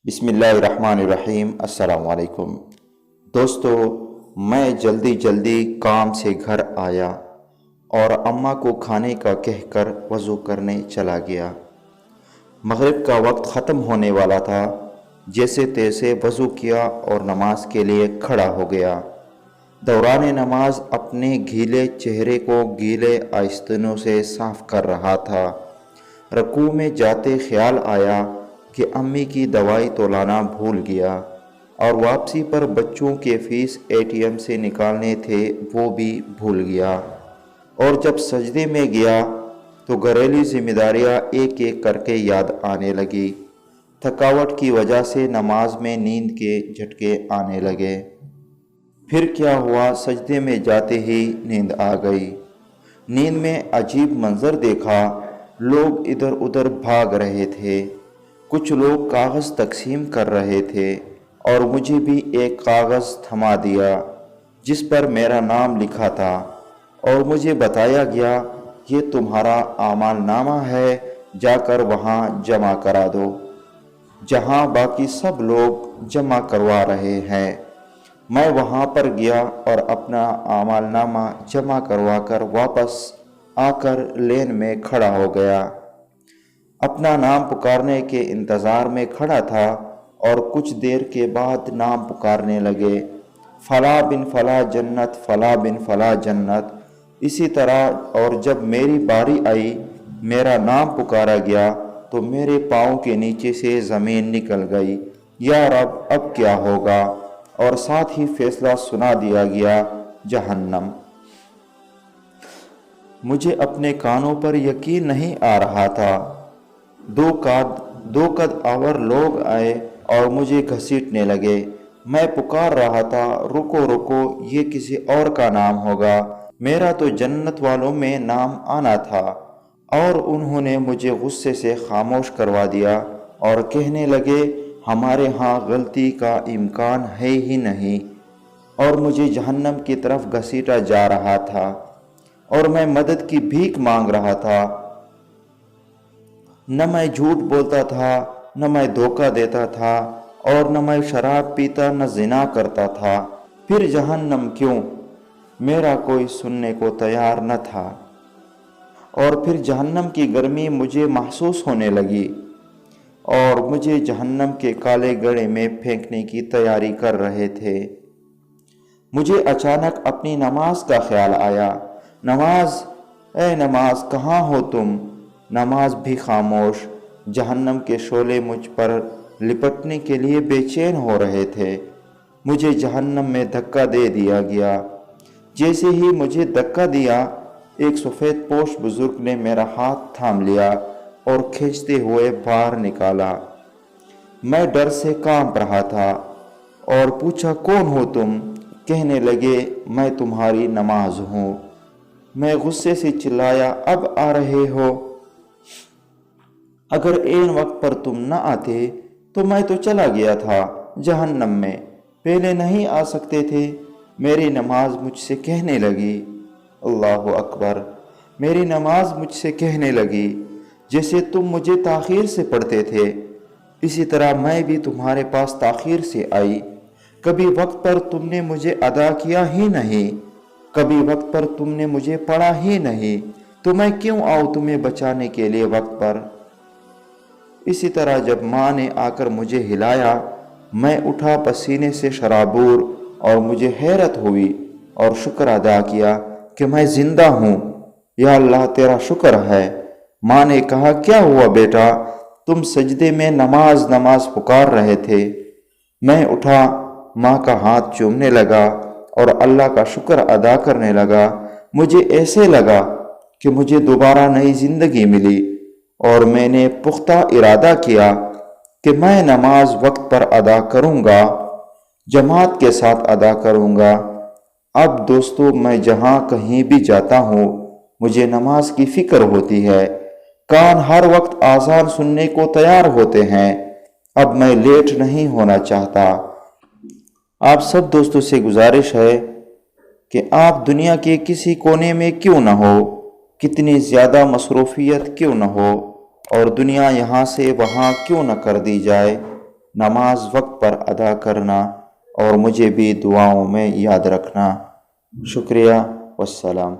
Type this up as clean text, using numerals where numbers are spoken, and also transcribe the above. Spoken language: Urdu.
بسم اللہ الرحمن الرحیم۔ السلام علیکم دوستو، میں جلدی کام سے گھر آیا اور اماں کو کھانے کا کہہ کر وضو کرنے چلا گیا۔ مغرب کا وقت ختم ہونے والا تھا، جیسے تیسے وضو کیا اور نماز کے لیے کھڑا ہو گیا۔ دوران نماز اپنے گیلے چہرے کو گیلے آستینوں سے صاف کر رہا تھا۔ رکوع میں جاتے خیال آیا کہ امی کی دوائی تو لانا بھول گیا، اور واپسی پر بچوں کے فیس ATM سے نکالنے تھے، وہ بھی بھول گیا۔ اور جب سجدے میں گیا تو گھریلو ذمہ داریاں ایک ایک کر کے یاد آنے لگی۔ تھکاوٹ کی وجہ سے نماز میں نیند کے جھٹکے آنے لگے۔ پھر کیا ہوا، سجدے میں جاتے ہی نیند آ گئی۔ نیند میں عجیب منظر دیکھا، لوگ ادھر ادھر بھاگ رہے تھے، کچھ لوگ کاغذ تقسیم کر رہے تھے، اور مجھے بھی ایک کاغذ تھما دیا جس پر میرا نام لکھا تھا، اور مجھے بتایا گیا یہ تمہارا اعمال نامہ ہے، جا کر وہاں جمع کرا دو جہاں باقی سب لوگ جمع کروا رہے ہیں۔ میں وہاں پر گیا اور اپنا اعمال نامہ جمع کروا کر واپس آ کر لین میں کھڑا ہو گیا۔ اپنا نام پکارنے کے انتظار میں کھڑا تھا، اور کچھ دیر کے بعد نام پکارنے لگے، فلاں بن فلاں جنت، فلاں بن فلاں جنت، اسی طرح۔ اور جب میری باری آئی، میرا نام پکارا گیا تو میرے پاؤں کے نیچے سے زمین نکل گئی۔ یا رب، اب کیا ہوگا؟ اور ساتھ ہی فیصلہ سنا دیا گیا، جہنم۔ مجھے اپنے کانوں پر یقین نہیں آ رہا تھا۔ دو قد آور لوگ آئے اور مجھے گھسیٹنے لگے۔ میں پکار رہا تھا، رکو رکو، یہ کسی اور کا نام ہوگا، میرا تو جنت والوں میں نام آنا تھا۔ اور انہوں نے مجھے غصے سے خاموش کروا دیا اور کہنے لگے، ہمارے ہاں غلطی کا امکان ہے ہی نہیں۔ اور مجھے جہنم کی طرف گھسیٹا جا رہا تھا، اور میں مدد کی بھیک مانگ رہا تھا۔ نہ میں جھوٹ بولتا تھا، نہ میں دھوکہ دیتا تھا، اور نہ میں شراب پیتا، نہ زنا کرتا تھا۔ پھر جہنم کیوں؟ میرا کوئی سننے کو تیار نہ تھا۔ اور پھر جہنم کی گرمی مجھے محسوس ہونے لگی، اور مجھے جہنم کے کالے گڑھے میں پھینکنے کی تیاری کر رہے تھے۔ مجھے اچانک اپنی نماز کا خیال آیا۔ نماز، اے نماز، کہاں ہو تم؟ نماز بھی خاموش۔ جہنم کے شعلے مجھ پر لپٹنے کے لیے بے چین ہو رہے تھے۔ مجھے جہنم میں دھکا دے دیا گیا۔ جیسے ہی مجھے دھکا دیا، ایک سفید پوش بزرگ نے میرا ہاتھ تھام لیا اور کھینچتے ہوئے باہر نکالا۔ میں ڈر سے کانپ رہا تھا، اور پوچھا، کون ہو تم؟ کہنے لگے، میں تمہاری نماز ہوں۔ میں غصے سے چلایا، اب آ رہے ہو؟ اگر عین وقت پر تم نہ آتے تو میں تو چلا گیا تھا جہنم میں، پہلے نہیں آ سکتے تھے۔ میری نماز مجھ سے کہنے لگی، اللہ اکبر، میری نماز مجھ سے کہنے لگی، جیسے تم مجھے تاخیر سے پڑھتے تھے، اسی طرح میں بھی تمہارے پاس تاخیر سے آئی۔ کبھی وقت پر تم نے مجھے ادا کیا ہی نہیں، کبھی وقت پر تم نے مجھے پڑھا ہی نہیں، تو میں کیوں آؤں تمہیں بچانے کے لیے وقت پر؟ اسی طرح جب ماں نے آ کر مجھے ہلایا، میں اٹھا پسینے سے شرابور، اور مجھے حیرت ہوئی اور شکر ادا کیا کہ میں زندہ ہوں۔ یا اللہ، تیرا شکر ہے۔ ماں نے کہا، کیا ہوا بیٹا؟ تم سجدے میں نماز پکار رہے تھے۔ میں اٹھا، ماں کا ہاتھ چومنے لگا اور اللہ کا شکر ادا کرنے لگا۔ مجھے ایسے لگا کہ مجھے دوبارہ نئی زندگی ملی، اور میں نے پختہ ارادہ کیا کہ میں نماز وقت پر ادا کروں گا، جماعت کے ساتھ ادا کروں گا۔ اب دوستو، میں جہاں کہیں بھی جاتا ہوں، مجھے نماز کی فکر ہوتی ہے۔ کان ہر وقت آذان سننے کو تیار ہوتے ہیں۔ اب میں لیٹ نہیں ہونا چاہتا۔ آپ سب دوستوں سے گزارش ہے کہ آپ دنیا کے کسی کونے میں کیوں نہ ہو، کتنی زیادہ مصروفیت کیوں نہ ہو، اور دنیا یہاں سے وہاں کیوں نہ کر دی جائے، نماز وقت پر ادا کرنا اور مجھے بھی دعاؤں میں یاد رکھنا۔ شکریہ، والسلام۔